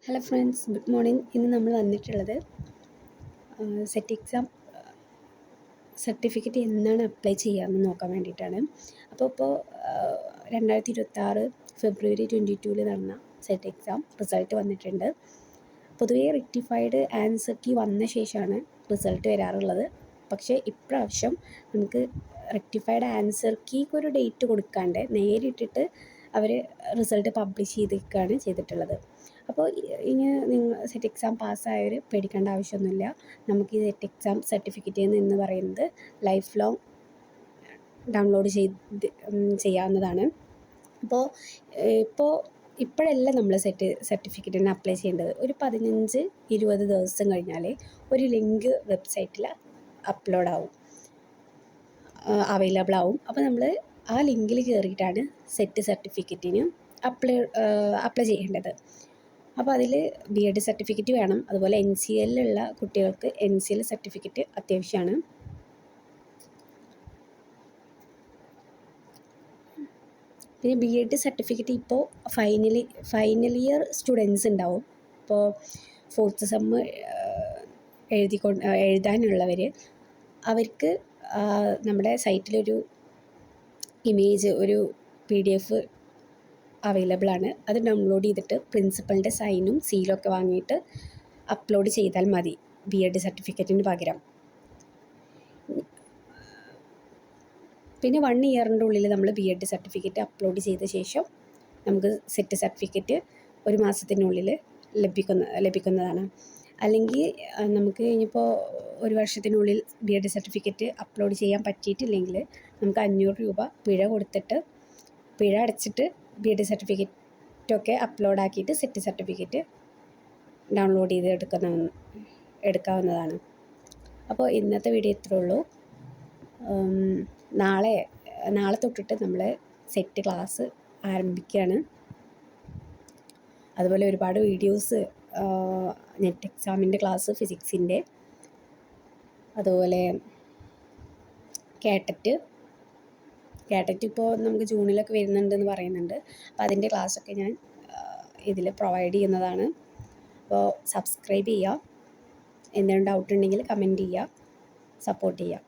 Hello friends, good morning. ഇന്ന് നമ്മൾ വന്നിട്ടുള്ളത് സെറ്റ് എക്സാം സർട്ടിഫിക്കറ്റ് എന്നാണ് അപ്ലൈ ചെയ്യാമെന്ന് നോക്കാൻ വേണ്ടിയിട്ടാണ്. ഇപ്പോൾ 2026 ഫെബ്രുവരി 22 നടന്ന സെറ്റ് എക്സാം റിസൾട്ട് വന്നിട്ടുണ്ട്. പൊതുവേ റെക്ടിഫൈഡ് ആൻസർ കീ വന്ന ശേഷമാണ് റിസൾട്ട് വരാറുള്ളത്. പക്ഷേ ഇപ്രാവശ്യം നമുക്ക് റെക്ടിഫൈഡ് ആൻസർ കീക്ക് ഒരു ഡേറ്റ് കൊടുക്കാണ്ട് നേരിട്ടിട്ട് അവർ റിസൾട്ട് പബ്ലിഷ് ചെയ്തിരിക്കുകയാണ് ചെയ്തിട്ടുള്ളത്. അപ്പോൾ ഇനി നിങ്ങൾ സെറ്റ് എക്സാം പാസ്സായവർ പേടിക്കേണ്ട ആവശ്യമൊന്നുമില്ല. നമുക്ക് ഈ സെറ്റ് എക്സാം സർട്ടിഫിക്കറ്റ് എന്ന് പറയുന്നത് ലൈഫ് ലോങ് ഡൗൺലോഡ് ചെയ്യാവുന്നതാണ്. ഇപ്പോഴല്ല നമ്മൾ സർട്ടിഫിക്കറ്റിന് അപ്ലൈ ചെയ്യേണ്ടത്. ഒരു 15-20 ദിവസം കഴിഞ്ഞാൽ ഒരു ലിങ്ക് വെബ്സൈറ്റിൽ അവൈലബിൾ ആവും. അപ്പോൾ നമ്മൾ ആ ലിങ്കിൽ കയറിയിട്ടാണ് സെറ്റ് സർട്ടിഫിക്കറ്റിന് അപ്ലൈ ചെയ്യേണ്ടത്. അപ്പോൾ അതിൽ BEd സർട്ടിഫിക്കറ്റ് വേണം. അതുപോലെ NCLലുള്ള കുട്ടികൾക്ക് NCL സർട്ടിഫിക്കറ്റ് അത്യാവശ്യമാണ്. പിന്നെ BEd സർട്ടിഫിക്കറ്റ് ഇപ്പോൾ ഫൈനൽ ഇയർ സ്റ്റുഡൻസ് ഉണ്ടാവും. ഇപ്പോൾ 4th സെമ്മ് എഴുതാനുള്ളവർ അവർക്ക് നമ്മുടെ സൈറ്റിലൊരു ഇമേജ്, ഒരു PDF അവൈലബിൾ ആണ്. അത് ഡൗൺലോഡ് ചെയ്തിട്ട് പ്രിൻസിപ്പളിൻ്റെ സൈനും സീലും ഒക്കെ വാങ്ങിയിട്ട് അപ്ലോഡ് ചെയ്താൽ മതി BEd സർട്ടിഫിക്കറ്റിന് പകരം. പിന്നെ 1 ഇയറിൻ്റെ ഉള്ളിൽ നമ്മൾ BEd സർട്ടിഫിക്കറ്റ് അപ്ലോഡ് ചെയ്ത ശേഷം നമുക്ക് സെറ്റ് സർട്ടിഫിക്കറ്റ് 1 മാസത്തിനുള്ളിൽ ലഭിക്കുന്നതാണ്. അല്ലെങ്കിൽ നമുക്ക് ഇനിയിപ്പോൾ 1 വർഷത്തിനുള്ളിൽ BEd സർട്ടിഫിക്കറ്റ് അപ്ലോഡ് ചെയ്യാൻ പറ്റിയിട്ടില്ലെങ്കിൽ നമുക്ക് 500 രൂപ പിഴ അടച്ചിട്ട് BEd സർട്ടിഫിക്കറ്റൊക്കെ അപ്ലോഡാക്കിയിട്ട് സെറ്റ് സർട്ടിഫിക്കറ്റ് ഡൗൺലോഡ് ചെയ്ത് എടുക്കാവുന്നതാണ്. അപ്പോൾ ഇന്നത്തെ വീഡിയോ ഇത്രേ ഉള്ളൂ. നാളെ തൊട്ടിട്ട് നമ്മൾ സെറ്റ് ക്ലാസ് ആരംഭിക്കുകയാണ്. അതുപോലെ ഒരുപാട് വീഡിയോസ്, നെറ്റ് എക്സാമിൻ്റെ ക്ലാസ്, ഫിസിക്സിൻ്റെ, അതുപോലെ കേട്ടറ്റ് ഇപ്പോൾ നമുക്ക് ജൂണിലൊക്കെ വരുന്നുണ്ടെന്ന് പറയുന്നുണ്ട്. അപ്പോൾ അതിൻ്റെ ക്ലാസ്സൊക്കെ ഞാൻ ഇതിൽ പ്രൊവൈഡ് ചെയ്യുന്നതാണ്. അപ്പോൾ സബ്സ്ക്രൈബ് ചെയ്യുക. എന്തെങ്കിലും ഡൗട്ട് ഉണ്ടെങ്കിൽ കമൻറ്റ് ചെയ്യുക, സപ്പോർട്ട് ചെയ്യുക.